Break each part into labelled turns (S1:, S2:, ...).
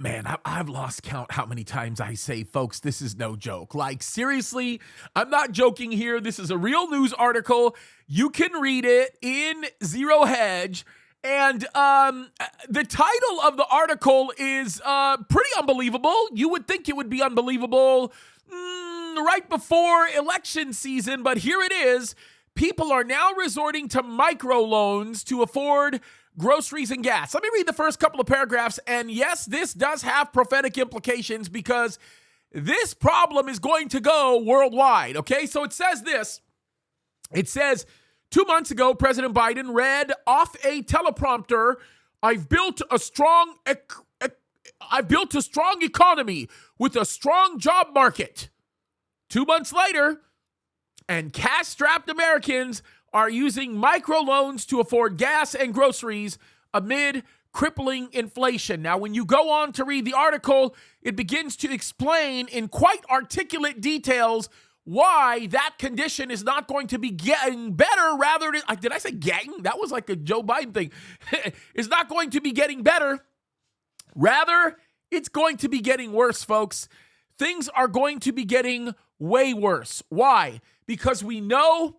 S1: Man, I've lost count how many times I say, folks, this is no joke. Like, seriously, I'm not joking here. This is a real news article. You can read it in Zero Hedge. And the title of the article is pretty unbelievable. You would think it would be unbelievable right before election season, but here it is. People are now resorting to microloans to afford groceries and gas. Let me read the first couple of paragraphs. And yes, this does have prophetic implications because this problem is going to go worldwide. Okay, so it says this. It says, 2 months ago, President Biden read off a teleprompter, I've built a strong economy with a strong job market. 2 months later, and cash-strapped Americans are using microloans to afford gas and groceries amid crippling inflation. Now, when you go on to read the article, it begins to explain in quite articulate details why that condition is not going to be getting better. Rather, did I say getting? That was like a Joe Biden thing. It's not going to be getting better. Rather, it's going to be getting worse, folks. Things are going to be getting way worse. Why? Because we know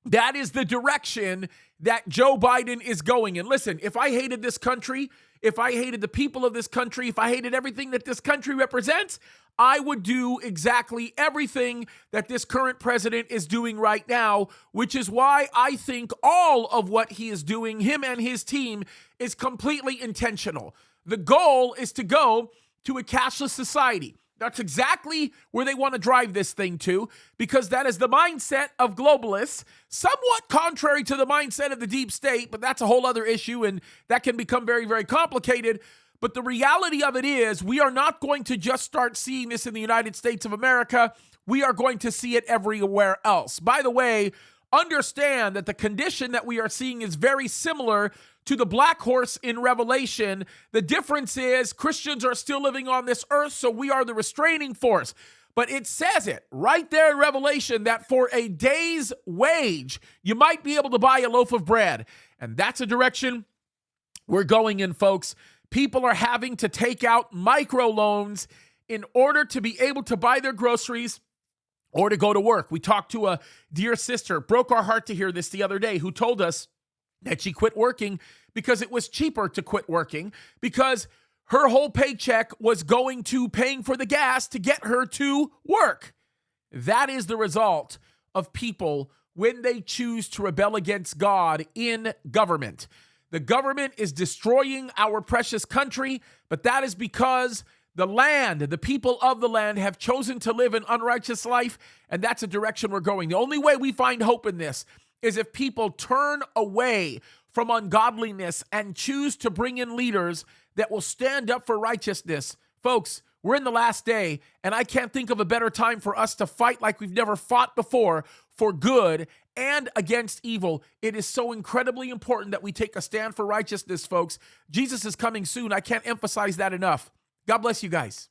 S1: that is the direction that Joe Biden is going. And listen, if I hated this country, if I hated the people of this country, if I hated everything that this country represents, I would do exactly everything that this current president is doing right now, which is why I think all of what he is doing, him and his team, is completely intentional. The goal is to go to a cashless society. That's exactly where they want to drive this thing to, because that is the mindset of globalists, somewhat contrary to the mindset of the deep state, but that's a whole other issue, and that can become very, very complicated. But the reality of it is we are not going to just start seeing this in the United States of America. We are going to see it everywhere else. By the way, understand that the condition that we are seeing is very similar to the black horse in Revelation. The difference is Christians are still living on this earth, so we are the restraining force. But it says it right there in Revelation that for a day's wage, you might be able to buy a loaf of bread. And that's a direction we're going in, folks. People are having to take out microloans in order to be able to buy their groceries or to go to work. We talked to a dear sister, broke our heart to hear this the other day, who told us that she quit working because it was cheaper to quit working, because her whole paycheck was going to paying for the gas to get her to work. That is the result of people when they choose to rebel against God in government. The government is destroying our precious country, but that is because the land, the people of the land have chosen to live an unrighteous life, and that's a direction we're going. The only way we find hope in this is if people turn away from ungodliness and choose to bring in leaders that will stand up for righteousness. Folks, we're in the last day, and I can't think of a better time for us to fight like we've never fought before for good and against evil. It is so incredibly important that we take a stand for righteousness, folks. Jesus is coming soon. I can't emphasize that enough. God bless you guys.